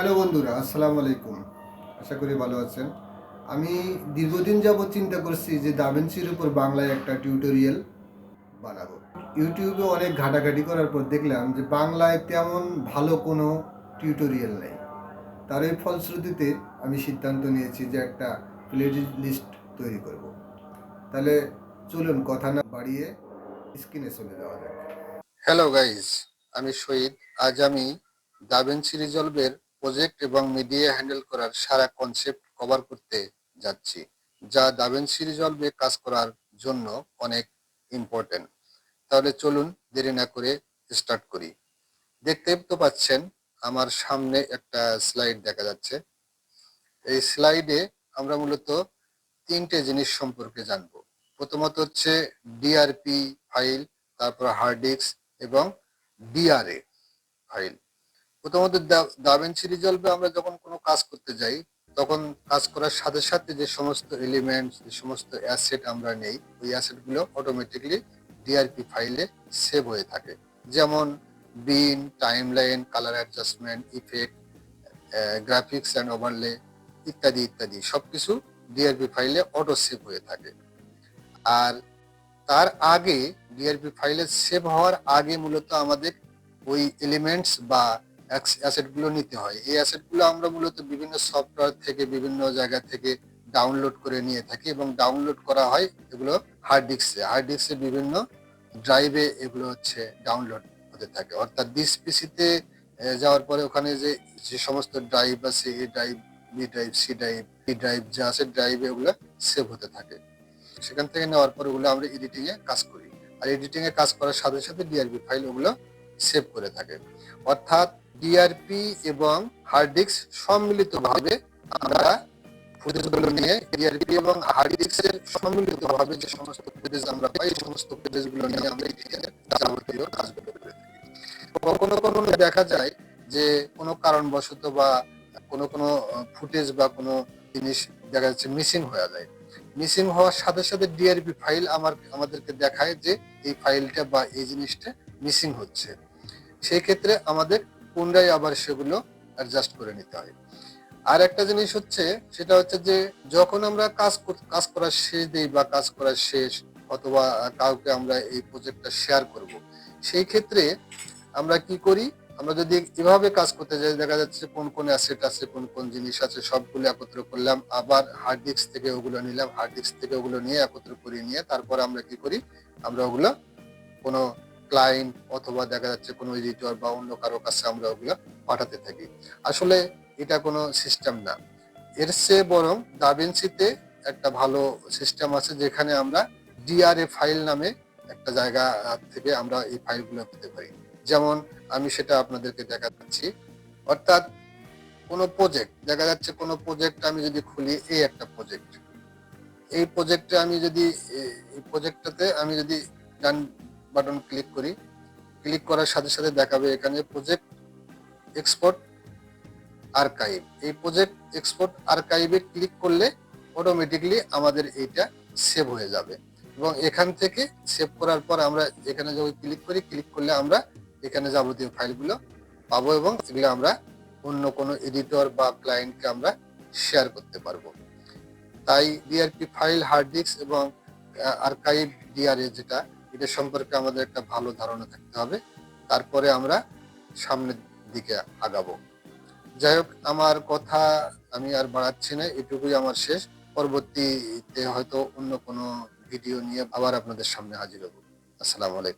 Hello বন্ধুরা, আসসালামু আলাইকুম। আশা করি ভালো আছেন। আমি দীর্ঘদিন যাবৎ চিন্তা করছি যে দাভিন্সির উপর বাংলায় একটা টিউটোরিয়াল বানাবো। ইউটিউবে অনেক ঘাটাঘাটি করার পর দেখলাম যে বাংলায় তেমন ভালো কোনো টিউটোরিয়াল নেই। তার এই ফলশ্রুতিতে আমি সিদ্ধান্ত নিয়েছি যে একটা প্লে লিস্ট তৈরি করব। তাহলে চলুন কথা না বাড়িয়ে স্ক্রিনে চলে যাওয়া যাক। হ্যালো গাইজ, আমি শহীদ। আজ আমি দাভিন্সি রিজলভের প্রজেক্ট এবং মিডিয়া হ্যান্ডেল করার সারা কনসেপ্ট কভার করতে যাচ্ছি, যা দাভিন্সি রিজলভে কাজ করার জন্য অনেক ইম্পর্টেন্ট। তাহলে চলুন দেরি না করে স্টার্ট করি। দেখতে তো পাচ্ছেন আমার সামনে একটা স্লাইড দেখা যাচ্ছে। এই স্লাইডে আমরা মূলত তিনটে জিনিস সম্পর্কে জানবো। প্রথমত হচ্ছে ডিআরপি ফাইল, তারপর হার্ড ডিস্ক এবং ডিআরএ ফাইল। প্রথমত দাভিন্সি রিজলভে আমরা যখন কোনো কাজ করতে যাই, তখন কাজ করার সাথে সাথে যে সমস্ত এলিমেন্টস, যে সমস্ত অ্যাসেট আমরা নেই, ওই অ্যাসেটগুলো অটোমেটিকলি ডিআরপি ফাইলে সেভ হয়ে থাকে। যেমন bin, timeline, colour adjustment, effect, graphics and overlay ইত্যাদি ইত্যাদি সবকিছু ডিআরপি ফাইলে অটো সেভ হয়ে থাকে। আর তার আগে ডিআরপি ফাইলে সেভ হওয়ার আগে মূলত আমাদের ওই এলিমেন্টস বা অ্যাসেট গুলো নিতে হয়। এই অ্যাসেট গুলো আমরা মূলত বিভিন্ন সফটওয়্যার থেকে, বিভিন্ন জায়গা থেকে ডাউনলোড করে নিয়ে থাকি এবং ডাউনলোড করা হয় এগুলো হার্ড ডিস্কে বিভিন্ন ড্রাইভে এগুলো হচ্ছে ডাউনলোড হতে থাকে। অর্থাৎ ডিস পিসিতে যাওয়ার পরে ওখানে যে যে সমস্ত ড্রাইভ আছে, A drive, B drive, C drive, D drive যা আছে ড্রাইভে ওগুলো সেভ হতে থাকে। সেখান থেকে নেওয়ার পর ওগুলো আমরা এডিটিং এ কাজ করি, আর এডিটিং এ কাজ করার সাথে সাথে ডিআরপি ফাইল ওগুলো সেভ করে থাকে। অর্থাৎ ডিআরপি এবং হার্ড ডিস্ক সম্মিলিতভাবে আমরা ফুটেজগুলো নিয়ে ডিআরপি এবং হার্ড ডিস্কের সম্মিলিতভাবে যে সমস্ত ফুটেজ আমরা পাই, এই সমস্ত ফুটেজগুলো নিয়ে আমরা এডিটিং এর যাবতীয় কাজগুলো করে থাকি। কখনো কখনো দেখা যায় যে কোনো কারণবশত বা কোনো কোনো ফুটেজ বা কোনো জিনিস দেখা যাচ্ছে মিসিং হয়ে যায়। মিসিং হওয়ার সাথে সাথে ডিআরপি ফাইল আমাদেরকে দেখায় যে এই ফাইলটা বা এই জিনিসটা মিসিং হচ্ছে। সেই ক্ষেত্রে আমাদের পুনরায় আবার সেগুলো অ্যাডজাস্ট করে নিতে হয়। আর একটা জিনিস হচ্ছে, সেটা হচ্ছে যে যখন আমরা কাজ করার শেষ দিই বা কাজ করার শেষ, অথবা কাউকে আমরা এই প্রজেক্টটা শেয়ার করব, সেই ক্ষেত্রে আমরা কি করি, আমরা যদি এভাবে কাজ করতে যাই, দেখা যাচ্ছে কোন কোন অ্যাসেট আছে, কোন কোন জিনিস আছে, সবগুলো একত্র করলাম, আবার হার্ড ডিস্ক থেকে ওগুলো নিলাম, হার্ড ডিস্ক থেকে ওগুলো নিয়ে একত্র করে নিয়ে তারপর আমরা কি করি, আমরা ওগুলো কোনো ক্লায়েন্ট অথবা দেখা যাচ্ছে কোনো এডিটর বা অন্য কারো কাছে আমরা ওগুলো পাঠাতে থাকি। আসলে এটা কোনো সিস্টেম না। এর চেয়ে বরং দাভিন্সিতে একটা ভালো সিস্টেম আছে, যেখানে আমরা ডিআরএ ফাইল নামে একটা জায়গা থেকে আমরা এই ফাইলগুলো পেতে পারি। যেমন আমি সেটা আপনাদেরকে দেখাচ্ছি। অর্থাৎ কোনো প্রজেক্ট, দেখা যাচ্ছে কোনো প্রজেক্ট আমি যদি খুলি, এই একটা প্রজেক্ট, এই প্রজেক্টে আমি যদি এই প্রজেক্টটাতে আমি যদি ডান বাটন ক্লিক করি, ক্লিক করার সাথে সাথে দেখাবে এখানে প্রজেক্ট এক্সপোর্ট আর্কাইভ। এই প্রজেক্ট এক্সপোর্ট আর্কাইভে ক্লিক করলে অটোমেটিকলি আমাদের এইটা সেভ হয়ে যাবে এবং এখান থেকে সেভ করার পর আমরা এখানে যদি ক্লিক করি, ক্লিক করলে আমরা এখানে যাবতীয় ফাইলগুলো পাবো এবং এগুলো আমরা অন্য কোনো এডিটর বা ক্লায়েন্টকে আমরা শেয়ার করতে পারবো। তাই ডিআরপি ফাইল, হার্ড ডিস্ক এবং আর্কাইভ ডিআরএ যেটা, এটা সম্পর্কে আমাদের একটা ভালো ধারণা থাকতে হবে, তারপরে আমরা সামনের দিকে আগাবো। যাই হোক, আমার কথা আমি আর বাড়াচ্ছি না, এটুকুই আমার শেষ। পরবর্তীতে হয়তো অন্য কোনো ভিডিও নিয়ে আবার আপনাদের সামনে হাজির হব। আসসালামু আলাইকুম।